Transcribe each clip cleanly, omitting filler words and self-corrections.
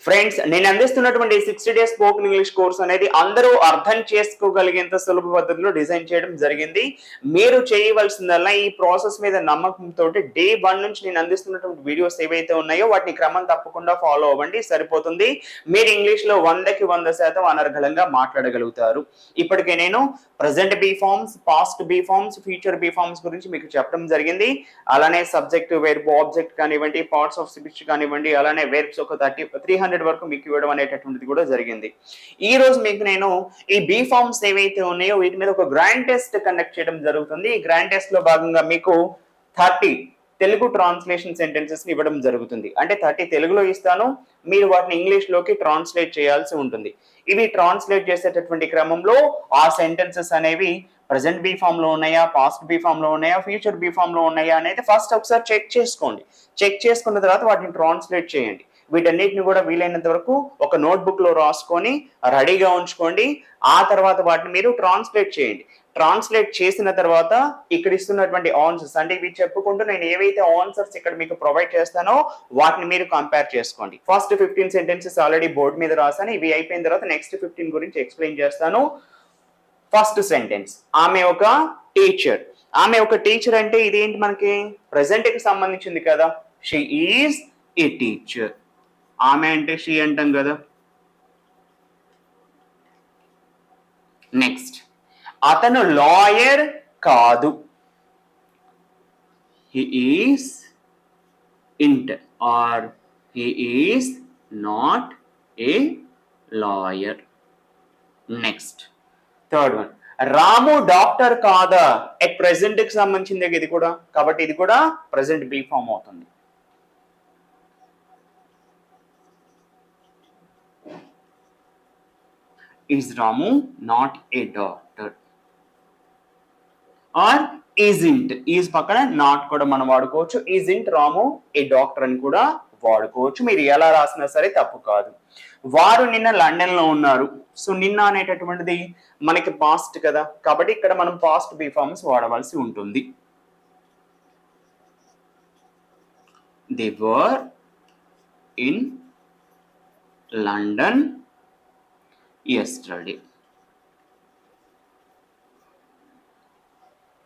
Friends, నేను అందిస్తున్నటువంటి 60 days spoken English course అనేది అందరూ అర్థం చేసుకోగలిగేంత సులభ పద్ధతిలో డిజైన్ చేయడం జరిగింది. మీరు చేయవలసిందల్లా ఈ ప్రాసెస్ మీద నమ్మకంతో డే 1 నుంచి నేను అందిస్తున్నటువంటి వీడియోస్ ఏవైతే ఉన్నాయో వాటిని క్రమం తప్పకుండా ఫాలో అవ్వండి, సరిపోతుంది. మీరు ఇంగ్లీష్ లో 100కి 100% అనర్గళంగా మాట్లాడగలుగుతారు. ఇప్పటికే నేను present be forms, past be forms, future be forms గురించి మీకు చెప్పడం జరిగింది. అలానే సబ్జెక్ట్, వెర్బ్, ఆబ్జెక్ట్ కానివ్వండి, పార్ట్స్ ఆఫ్ స్పీచ్ కానివ్వండి, అలానే వెర్బ్స్ ఒక 300 వరకు మీకు ఇవ్వడం అనేటటువంటిది కూడా జరిగింది. ఈ రోజు మీకు నేను ఈ బీ ఫార్మ్స్ ఏవైతే ఉన్నాయో వీటి మీద ఒక గ్రాండ్ టెస్ట్ కండక్ట్ చేయడం జరుగుతుంది. ఈ గ్రాండ్ టెస్ట్ లో భాగంగా మీకు 30 తెలుగు ట్రాన్స్లేషన్ సెంటెన్సెస్ ని ఇవ్వడం జరుగుతుంది. అంటే 30 తెలుగులో ఇస్తాను, మీరు వాటిని ఇంగ్లీష్ లోకి ట్రాన్స్లేట్ చేయాల్సి ఉంటుంది. ఇవి ట్రాన్స్లేట్ చేసేటటువంటి క్రమంలో ఆ సెంటెన్సెస్ అనేవి ప్రెసెంట్ బీ ఫామ్ లో ఉన్నాయా, పాస్ట్ బీ ఫామ్ లో ఉన్నాయా, ఫ్యూచర్ బీ ఫామ్ లో ఉన్నాయా అనేది ఫస్ట్ ఒకసారి చెక్ చేసుకోండి. చెక్ చేసుకున్న తర్వాత వాటిని ట్రాన్స్లేట్ చేయండి. వీటన్నిటిని కూడా వీలైనంత వరకు ఒక నోట్బుక్ లో రాసుకొని రెడీగా ఉంచుకోండి. ఆ తర్వాత వాటిని మీరు ట్రాన్స్లేట్ చేయండి. ట్రాన్స్లేట్ చేసిన తర్వాత ఇక్కడ ఇస్తున్నటువంటి ఆన్సర్స్, అంటే ఇవి చెప్పుకుంటూ నేను ఏవైతే ఆన్సర్స్ ఇక్కడ మీకు ప్రొవైడ్ చేస్తానో వాటిని మీరు కంపేర్ చేసుకోండి. ఫస్ట్ 15 సెంటెన్సెస్ ఆల్రెడీ బోర్డు మీద రాసాను. ఇవి అయిపోయిన తర్వాత నెక్స్ట్ 15 గురించి ఎక్స్ప్లెయిన్ చేస్తాను. ఫస్ట్ సెంటెన్స్, ఆమె ఒక టీచర్. ఆమె ఒక టీచర్ అంటే ఇదేంటి, మనకి ప్రెసెంట్ కి సంబంధించింది కదా. She is a teacher. ఆమె అంటే షీ అంటాం కదా. నెక్స్ట్, అతను లాయర్ కాదు. హీ ఈస్ ఇంట్ or he is not a lawyer. Next, third one, Ramu doctor కాదా. ఎట్ ప్రెసెంట్ కి సంబంధించింది ఇది కూడా, కాబట్టి ఇది కూడా ప్రెసెంట్ బీ ఫామ్ అవుతుంది. Is Ramu not a doctor? Or isn't, is పక్కన నాట్ కూడా మనం వాడుకోవచ్చు. isn't రాము ఏ డాక్టర్ అని కూడా వాడుకోవచ్చు. మీరు ఎలా రాసినా సరే తప్పు కాదు. వారు నిన్న లండన్ లో ఉన్నారు. సో నిన్న అనేటటువంటిది మనకి పాస్ట్ కదా, కాబట్టి ఇక్కడ మనం పాస్ట్ బీ ఫార్మ్స్ వాడవలసి ఉంటుంది. They were in London yesterday.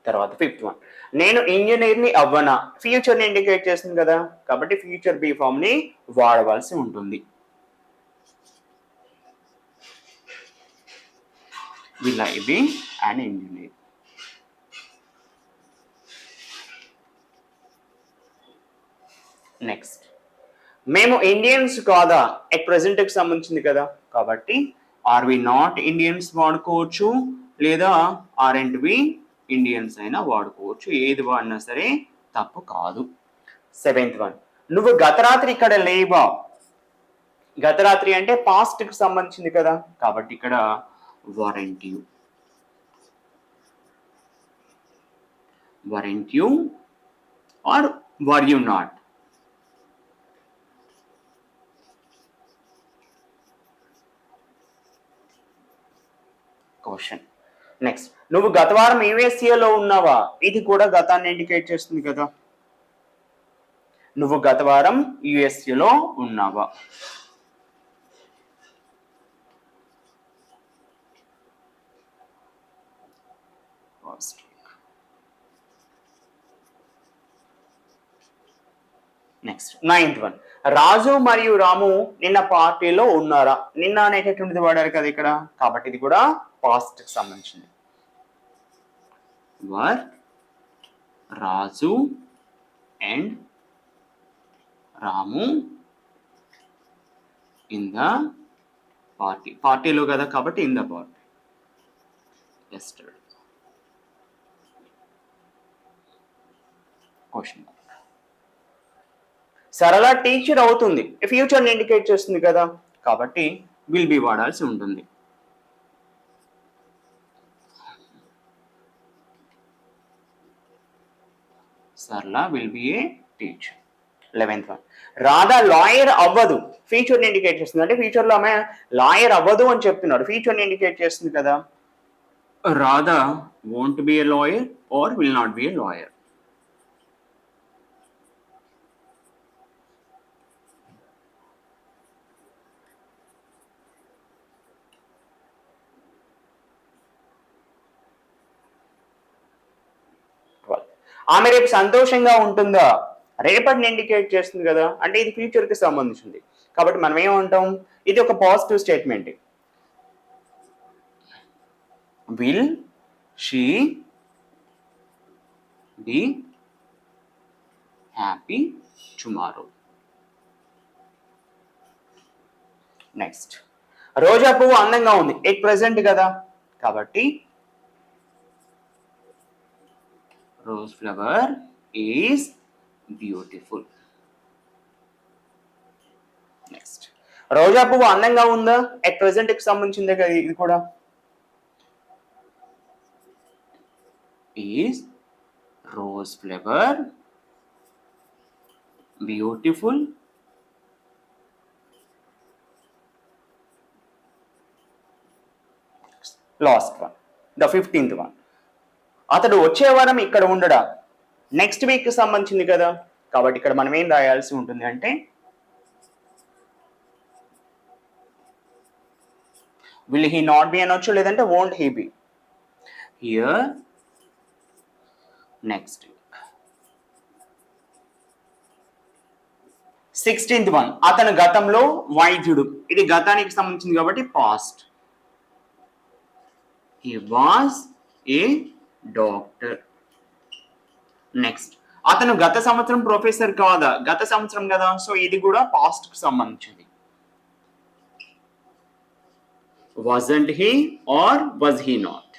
తర్వాత ఫిఫ్త్ వన్, నేను ఇంజనీర్ ని అవ్వనా. ఫ్యూచర్ ని ఇండికేట్ చేస్తుంది కదా, కాబట్టి ఫ్యూచర్ బీ ఫామ్ ని వాడవలసి ఉంటుంది. Will I be an engineer? Next, మేము ఇండియన్స్ కాదా. ఎట్ ప్రెసెంట్ కి సంబంధించింది కదా, కాబట్టి ఆర్ వి నాట్ ఇండియన్స్ వాడుకోవచ్చు, లేదా ఆర్ఎంట్ వి ఇండియన్స్ అయినా వాడుకోవచ్చు. ఏది వాడినా సరే తప్పు కాదు. సెవెంత్ వన్, నువ్వు గత రాత్రి ఇక్కడ లేవా. గత రాత్రి అంటే పాస్ట్ కి సంబంధించింది కదా, కాబట్టి ఇక్కడ weren't you. Weren't you or were you not. Question. Next, నువ్వు గత వారం యూఎస్ఏలో ఉన్నావా. ఇది కూడా గతాన్ని ఇండికేట్ చేస్తుంది కదా. నువ్వు గత వారం యూఎస్ఏలో ఉన్నావా. నెక్స్ట్, నైన్త్ వన్, రాజు మరియు రాము నిన్న పార్టీలో ఉన్నారా. నిన్న అనేటటువంటిది వాడారు కదా ఇక్కడ, కాబట్టి ఇది కూడా పాస్ట్ కి సంబంధించింది. Were Raju and Ramu in the party. పార్టీలో కదా, కాబట్టి in the party. yesterday. Question, Sarala teacher అవుతుంది. ఫ్యూచర్ ని ఇండికేట్ చేస్తుంది కదా, కాబట్టి విల్ బి వాడాల్సి ఉంటుంది. Sarala will be a teacher. 11th one, Radha lawyer అవ్వదు. ఫ్యూచర్ ని ఇండికేట్ చేస్తుంది, అంటే ఫ్యూచర్ లో ఆమె లాయర్ అవ్వదు అని చెప్తున్నాడు. ఫ్యూచర్ ని ఇండికేట్ చేస్తుంది కదా. Radha won't be a lawyer or will not be a lawyer. ఆమె రేపు సంతోషంగా ఉంటుందా, రేపటిని ఇండికేట్ చేస్తుంది కదా, అంటే ఇది ఫ్యూచర్ కి సంబంధించింది. కాబట్టి మనం ఏమంటాం, ఇది ఒక positive statement. Will she be happy tomorrow. Next, రోజా పువ్వు అందంగా ఉంది, ఎట్ ప్రెసెంట్ కదా, కాబట్టి rose flower is beautiful. Next, రోజా పువ్వు అందంగా ఉందా, ఎట్ ప్రెసెంట్ కి సంబంధించిందే కదా ఇది కూడా. Is rose flower beautiful last one, the 15th one. అతడు వచ్చే వారం ఇక్కడ ఉండడా, నెక్స్ట్ వీక్ కి సంబంధించింది కదా, కాబట్టి ఇక్కడ మనం ఏం రాయాల్సి ఉంటుంది అంటే విల్ హీ నాట్ బి అనొచ్చు, లేదంటే won't he be. Here next 16th one, అతను గతంలో వైద్యుడు, ఇది గతానికి సంబంధించింది కాబట్టి past. He was a doctor. Next, అతను గత సంవత్సరం ప్రొఫెసర్ కాదా, గత సంవత్సరం కదా, సో ఇది కూడా పాస్ట్ కి సంబంధించింది. wasn't he or was he not?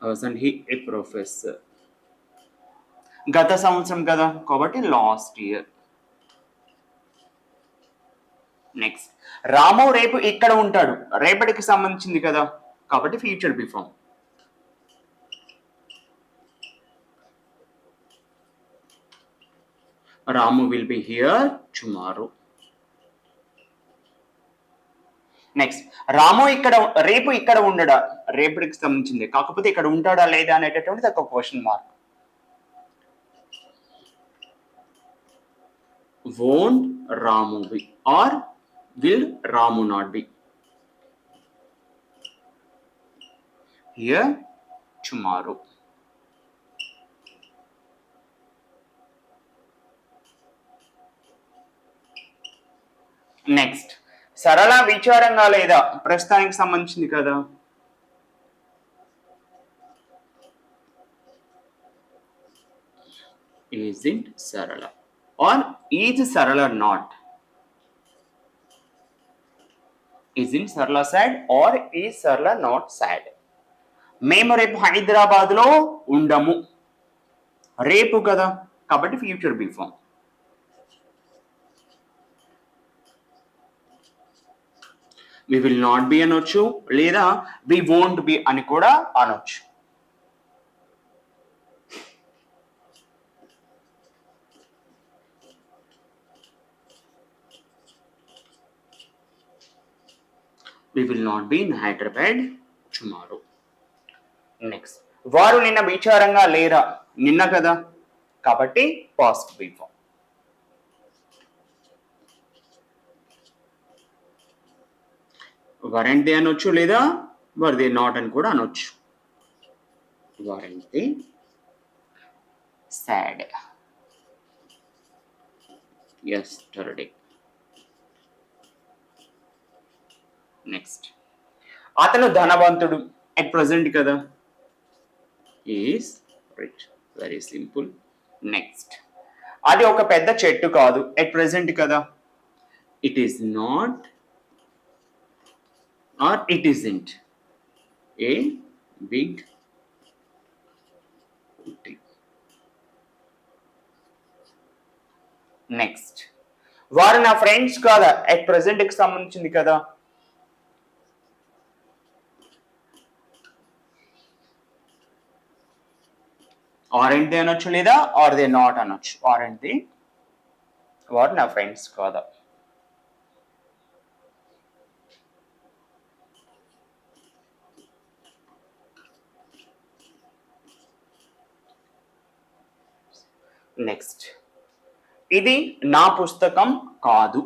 wasn't he a professor? గత సంవత్సరం కదా, కాబట్టి లాస్ట్ ఇయర్. నెక్స్ట్, రాము రేపు ఇక్కడ ఉంటాడు, రేపటికి సంబంధించింది కదా, కాబట్టి future before. Ramu will be here tomorrow. Next, Ramu ఇక్కడ రేపు ఇక్కడ ఉండడా, రేపటికి సంబంధించింది, కాకపోతే ఇక్కడ ఉంటాడా లేదా అనేటటువంటిది ఒక question mark. won't Ramu be or will Ramu not be here tomorrow? Next, సరళ విచారంగా లేదా, ప్రస్తుతానికి సంబంధించింది కదా, isn't Sarala or is Sarala not? Isn't Sarala sad or is Sarala not sad? మేము రేపు హైదరాబాద్ లో ఉండము, రేపు కదా, కాబట్టి future before. we will not be అనొచ్చు, లేదా we won't be అని కూడా అనొచ్చు. we will not be in Hyderabad tomorrow. Next, వారు నిన్న విచారంగా లేరా, నిన్న కదా, కాబట్టి పాస్ట్ బిఫోర్. వరెంట్ దే అనొచ్చు, లేదా వర్ దే నాట్ అని కూడా అనొచ్చు. Weren't they sad yesterday. Next, అతను ధనవంతుడు, ఎట్ ప్రెసెంట్ కదా, is rich, very simple. Next, అది ఒక పెద్ద చెట్టు కాదు, ఎట్ ప్రెసెంట్ కదా, it is not or it isn't a big tree. Next, వారు నా ఫ్రెండ్స్ కాదా, ఎట్ ప్రెసెంట్ కి సంబంధించింది కదా, aren't they అనొచ్చు, లేదా are they not అనొచ్చు. aren't they, వారు నా ఫ్రెండ్స్ కాదా. నెక్స్ట్, ఇది నా పుస్తకం కాదు,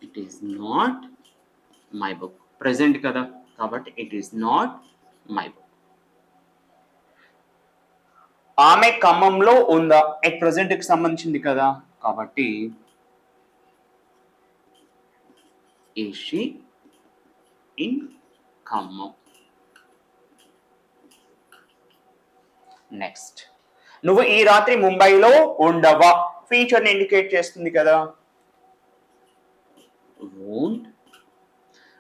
it is not my book, present కదా, కాబట్టి ఇట్ ఈస్ నాట్ మైబూర్. ఆమె ఖమ్మంలో ఉందా? ఎట్ ప్రెసెంట్ కి సంబంధించింది కదా, కాబట్టి is she in Khammam. Next, నువ్వు ఈ రాత్రి ముంబైలో ఉండవా? ఫ్యూచర్ ని ఇండికేట్ చేస్తుంది కదా. won't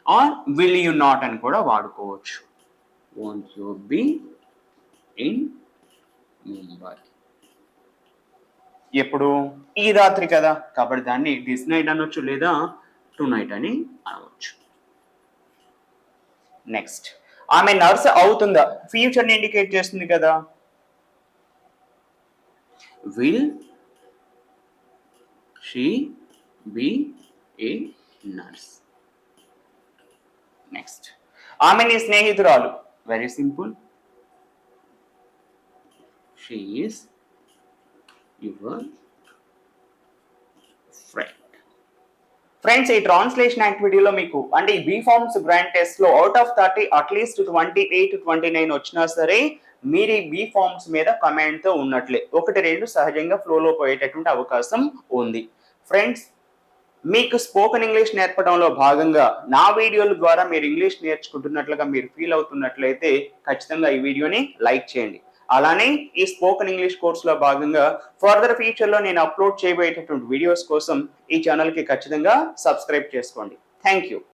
are will you not అని కూడా వాడుకోవచ్చు. won't you be in Mumbai? ఎప్పుడు? ఈ రాత్రి కదా, కాబట్టి దాన్ని దిస్ నైట్ అనొచ్చు లేదా టు నైట్ అని అనవచ్చు. నెక్స్ట్, ఆమె నర్స్ అవుతుందా? ఫ్యూచర్ ని ఇండికేట్ చేస్తుంది కదా. Will she B A nurse? Next, ఆమె నీ స్నేహితురాలు. Very simple, she is your friend. Friends, ఈ ట్రాన్స్లేషన్ యాక్టివిటీలో మీకు అంటే ఈ బీ ఫార్మ్స్ గ్రాండ్ టెస్ట్ లో అవుట్ ఆఫ్ 30 అట్లీస్ట్ 28, 29 వచ్చినా సరే మీరు ఈ బీ ఫార్మ్స్ మీద కమెంట్ తో ఉన్నట్లే. 1-2 సహజంగా ఫ్లోలో పోయేటటువంటి అవకాశం ఉంది. ఫ్రెండ్స్, మీకు స్పోకెన్ ఇంగ్లీష్ నేర్పడంలో భాగంగా నా వీడియోల ద్వారా మీరు ఇంగ్లీష్ నేర్చుకుంటున్నట్లుగా మీరు ఫీల్ అవుతున్నట్లయితే ఖచ్చితంగా ఈ వీడియోని లైక్ చేయండి. అలానే ఈ స్పోకెన్ ఇంగ్లీష్ కోర్సులో భాగంగా ఫర్దర్ ఫ్యూచర్ లో నేను అప్లోడ్ చేయబోయేటటువంటి వీడియోస్ కోసం ఈ ఛానల్ కి ఖచ్చితంగా సబ్స్క్రైబ్ చేసుకోండి. Thank you.